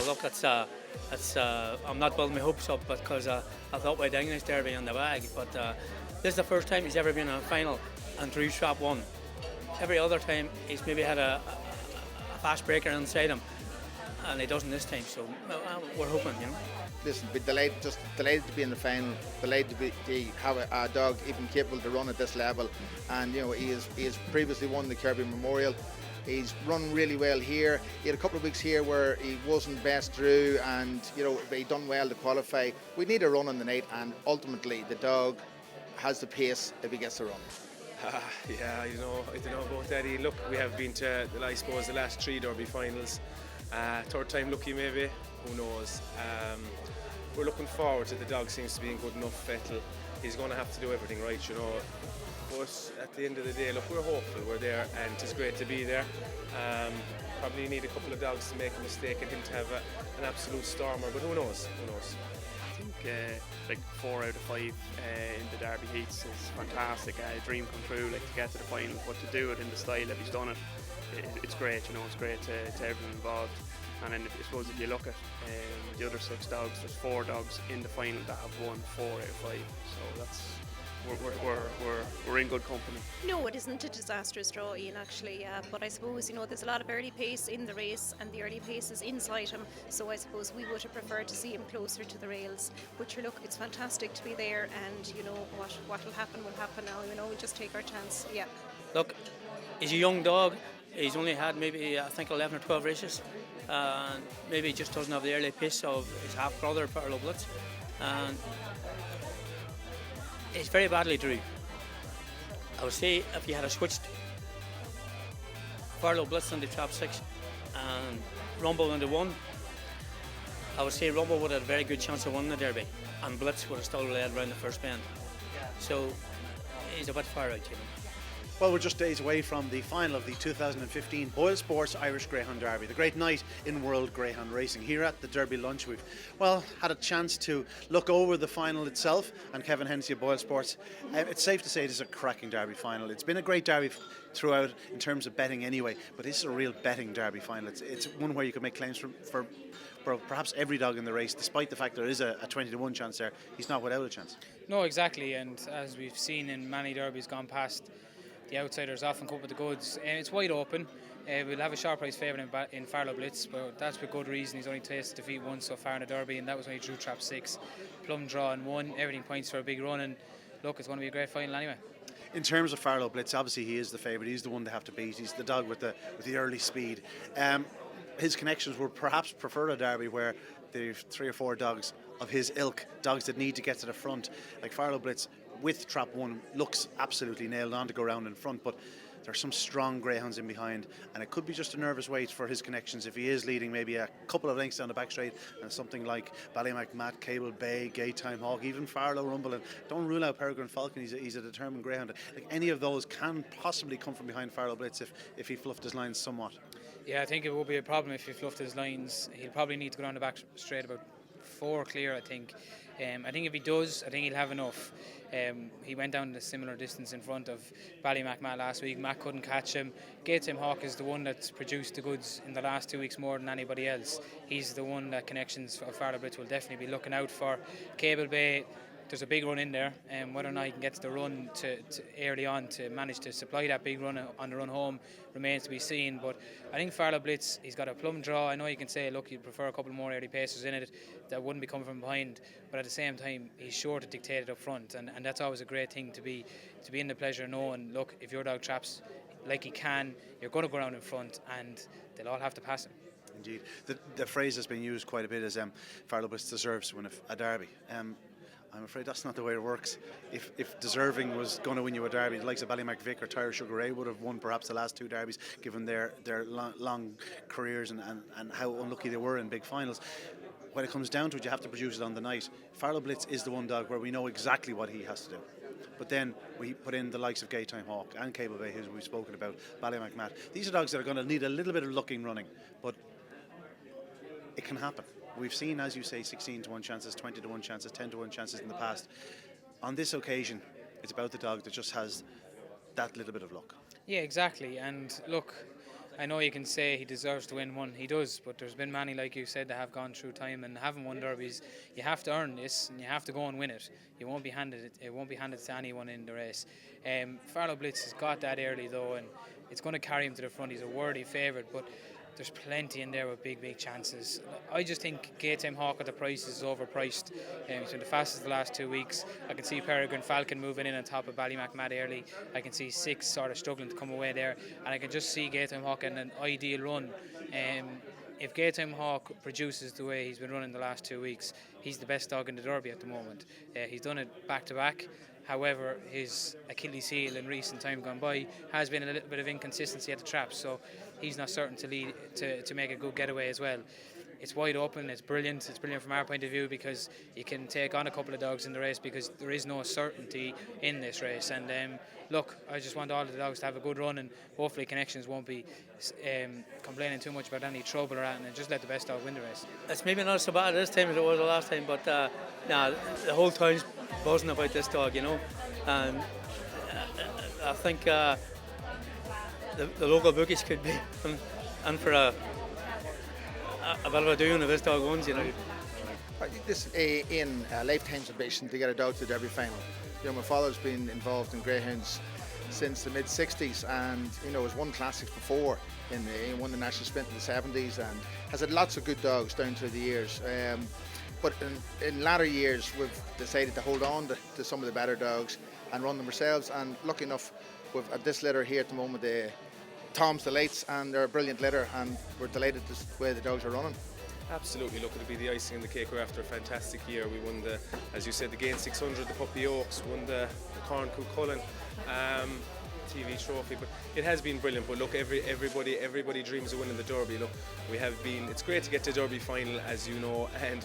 look, I'm not building my hopes up because I thought we'd English Derby in the bag, but this is the first time he's ever been in a final and Drew's trap one. Every other time he's maybe had a fast breaker inside him, and he doesn't this time. So we're hoping, Listen, be delighted to be in the final, delighted to have a dog even capable to run at this level, and he has previously won the Kirby Memorial. He's run really well here. He had a couple of weeks here where he wasn't best through, and he done well to qualify. We need a run on the night, and ultimately the dog has the pace if he gets the run. Yeah, I don't know about that. Look, we have been to, I suppose, the last 3 Derby finals. Third time lucky maybe, who knows. We're looking forward to it. The dog seems to be in good enough fettle. He's going to have to do everything right, But at the end of the day, look, we're hopeful, we're there, and it's great to be there. Probably need a couple of dogs to make a mistake and him to have an absolute stormer, but who knows? I think like 4 out of 5 in the Derby heats is fantastic. A dream come true, like to get to the final, but to do it in the style that he's done it, it's great. It's great to everyone involved. And then I suppose if you look at the other 6 dogs, there's 4 dogs in the final that have won 4 out of 5. So that's we're in good company. No, it isn't a disastrous draw, Ian, actually, but I suppose there's a lot of early pace in the race, and the early pace is inside him, so I suppose we would have preferred to see him closer to the rails. But look, it's fantastic to be there, and what will happen now. We'll just take our chance. Yeah. Look, he's a young dog. He's only had maybe, I think, 11 or 12 races. Maybe he just doesn't have the early pace of his half-brother, Farloe Blitz. And he's very badly drew. I would say if you had switched Farloe Blitz into trap 6 and Rumble into 1, I would say Rumble would have a very good chance of winning the Derby, and Blitz would have still led around the first bend. So he's a bit far out, Well, we're just days away from the final of the 2015 Boylesports Irish Greyhound Derby, the great night in world greyhound racing. Here at the Derby Lunch, we've, had a chance to look over the final itself, and Kevin Hennessy of Boylesports. It's safe to say this is a cracking Derby final. It's been a great Derby throughout in terms of betting anyway, but this is a real betting Derby final. It's one where you can make claims for perhaps every dog in the race, despite the fact there is a 20-1 chance there. He's not without a chance. No, exactly, and as we've seen in many derbies gone past, the outsiders often cope with the goods. It's wide open. We'll have a sharp price favourite in Farloe Blitz, but that's for good reason. He's only tasted defeat once so far in the Derby, and that was when he drew trap 6. Plum draw and 1. Everything points for a big run, and look, it's going to be a great final anyway. In terms of Farloe Blitz, obviously he is the favourite. He's the one they have to beat. He's the dog with the early speed. His connections would perhaps prefer a Derby where there's 3 or 4 dogs of his ilk, dogs that need to get to the front. Like Farloe Blitz with trap 1 looks absolutely nailed on to go round in front, but there are some strong greyhounds in behind, and it could be just a nervous wait for his connections if he is leading maybe a couple of lengths down the back straight, and something like Ballymacmat, Cable Bay, Gaytime Hawk, even Farloe Rumble, and don't rule out Peregrine Falcon. He's a determined greyhound. Like any of those can possibly come from behind Farloe Blitz if he fluffed his lines somewhat. Yeah, I think it will be a problem if he fluffed his lines. He'll probably need to go down the back straight about 4 clear, I think. I think if he does, I think he'll have enough. He went down a similar distance in front of Ballymacmat last week. Matt couldn't catch him. Gaytime Hawk is the one that's produced the goods in the last 2 weeks more than anybody else. He's the one that Connections of Farloe Blitz will definitely be looking out for. Cable Bay, there's a big run in there, and whether or not he can get to the run to early on to manage to supply that big run on the run home remains to be seen. But I think Farloe Blitz, he's got a plum draw. I know you can say, look, you'd prefer a couple more early pacers in it that wouldn't be coming from behind, but at the same time, he's sure to dictate it up front, and that's always a great thing to be in the pleasure of knowing, look, if your dog traps like he can, you're going to go around in front, and they'll all have to pass him. Indeed. The phrase has been used quite a bit as Farloe Blitz deserves to win a derby. I'm afraid that's not the way it works. If deserving was going to win you a derby, the likes of Ballymacvic or Tyre Sugar Ray would have won perhaps the last 2 derbies, given their long careers and how unlucky they were in big finals. When it comes down to it, you have to produce it on the night. Farloe Blitz is the one dog where we know exactly what he has to do. But then we put in the likes of Gaytime Hawk and Cable Bay, who we've spoken about, Ballymacmat. These are dogs that are going to need a little bit of luck in running, but it can happen. We've seen, as you say, 16-1 chances, 20-1 chances, 10-1 chances in the past. On this occasion, it's about the dog that just has that little bit of luck. Yeah, exactly. And look, I know you can say he deserves to win one. He does, but there's been many, like you said, that have gone through time and haven't won derbies. You have to earn this, and you have to go and win it. You won't be handed it. It won't be handed to anyone in the race. Farloe Blitz has got that early though, and it's going to carry him to the front. He's a worthy favourite, but there's plenty in there with big chances. I just think Gateham Hawk at the price is overpriced. He's been the fastest the last 2 weeks. I can see Peregrine Falcon moving in on top of Ballymac Matt early. I can see 6 sort of struggling to come away there, and I can just see Gateham Hawk in an ideal run. If Gateham Hawk produces the way he's been running the last 2 weeks, he's the best dog in the Derby at the moment. He's done it back to back. However, his Achilles heel in recent time gone by has been a little bit of inconsistency at the traps, so he's not certain to lead to make a good getaway as well. It's wide open, it's brilliant from our point of view because you can take on a couple of dogs in the race because there is no certainty in this race. And look, I just want all the dogs to have a good run, and hopefully Connections won't be complaining too much about any trouble or anything, and just let the best dog win the race. It's maybe not so bad this time as it was the last time, but the whole town's buzzing about this dog, you know. And I think the local bookies could be in for a bit of a doing if this dog wins, you know. I think this in a lifetime's ambition to get a dog to the Derby final. You know, my father's been involved in greyhounds since the mid 60s, and you know, has won classics before. He won the national sprint in the 70s, and has had lots of good dogs down through the years. But in latter years, we've decided to hold on to some of the better dogs and run them ourselves. And lucky enough, we've at this litter here at the moment, Tom's Delights, and they're a brilliant litter, and we're delighted the way the dogs are running. Absolutely, look, it'll be the icing on the cake. We're after a fantastic year. We won as you said, the Gain 600, the Puppy Oaks, won the Corn Coo Cullen TV trophy, but it has been brilliant. But look, everybody dreams of winning the Derby. Look, it's great to get to Derby final, as you know, and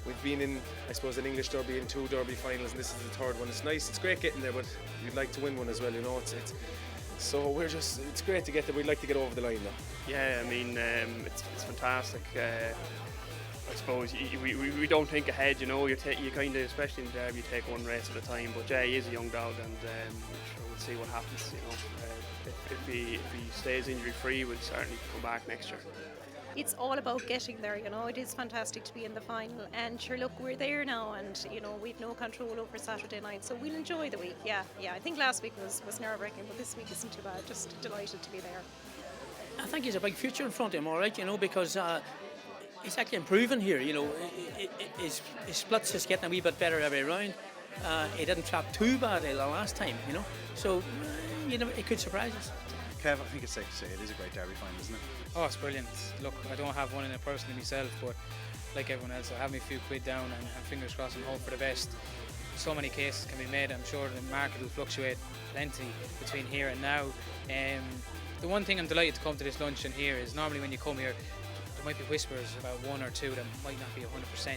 we've been in, I suppose, an English Derby and 2 Derby finals, and this is the 3rd one. It's nice, it's great getting there, but you'd like to win one as well, you know. So it's great to get there. We'd like to get over the line though. Yeah, I mean, it's fantastic. I suppose we don't think ahead, you know. You kind of, especially in Derby, you take one race at a time. But yeah, he is a young dog, and we'll see what happens. You know, if he stays injury free, we'll certainly come back next year. It's all about getting there, you know. It is fantastic to be in the final, and sure, look, we're there now, and you know, we've no control over Saturday night, so we'll enjoy the week. Yeah, I think last week was nerve-wracking, but this week isn't too bad. Just delighted to be there. I think he's a big future in front of him, all right, you know, because he's actually improving here, you know. His splits is getting a wee bit better every round. He didn't trap too badly the last time, you know, so you know, it could surprise us. Kev, I think it's safe to say it is a great Derby final, isn't it? Oh, it's brilliant. Look, I don't have one in it personally myself, but like everyone else, I have me a few quid down and fingers crossed and hope for the best. So many cases can be made. I'm sure the market will fluctuate plenty between here and now. The one thing I'm delighted to come to this luncheon here is normally when you come here, there might be whispers about 1 or 2 that might not be 100%,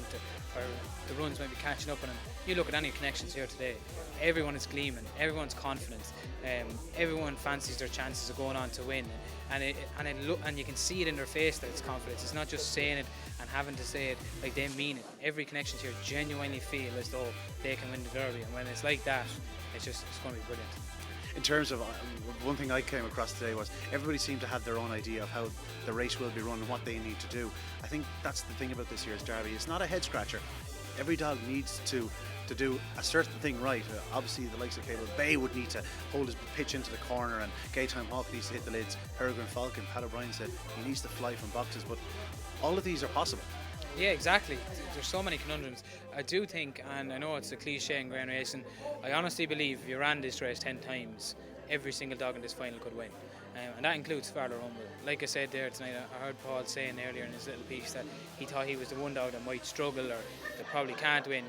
or the runs might be catching up on them. You look at any Connections here today, everyone is gleaming, everyone's confident, everyone fancies their chances of going on to win, and you can see it in their face that it's confidence. It's not just saying it and having to say it, like they mean it. Every Connections here genuinely feel as though they can win the Derby, and when it's like that, it's going to be brilliant. In terms of one thing I came across today was everybody seemed to have their own idea of how the race will be run and what they need to do. I think that's the thing about this year's Derby. It's not a head scratcher. Every dog needs to do a certain thing right. Obviously the likes of Cable Bay would need to hold his pitch into the corner, and Gateham Hawk needs to hit the lids. Peregrine Falcon, Pat O'Brien said he needs to fly from boxes, but all of these are possible. Yeah, exactly. There's so many conundrums. I do think, and I know it's a cliche in grain racing, I honestly believe if you ran this race 10 times, every single dog in this final could win. And that includes Farloe Rumble. Like I said there tonight, I heard Paul saying earlier in his little piece that he thought he was the one dog that might struggle or that probably can't win.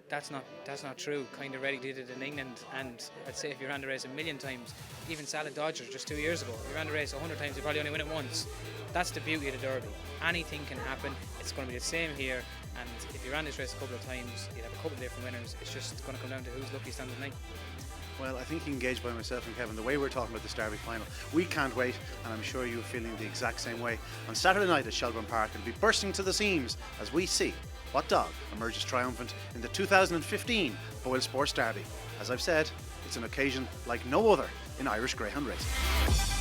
That's not true. Kind of Reddy did it in England, and I'd say if you ran the race 1,000,000 times, even Salad Dodger just 2 years ago, if you ran the race 100 times, you probably only win it once. That's the beauty of the Derby. Anything can happen. It's going to be the same here, and if you ran this race a couple of times, you'd have a couple of different winners. It's just going to come down to who's luckiest on the night. Well, I think engaged by myself and Kevin, the way we're talking about this Derby final, we can't wait, and I'm sure you're feeling the exact same way. On Saturday night at Shelbourne Park, it'll be bursting to the seams as we see what dog emerges triumphant in the 2015 Boylesports Derby. As I've said, it's an occasion like no other in Irish greyhound racing.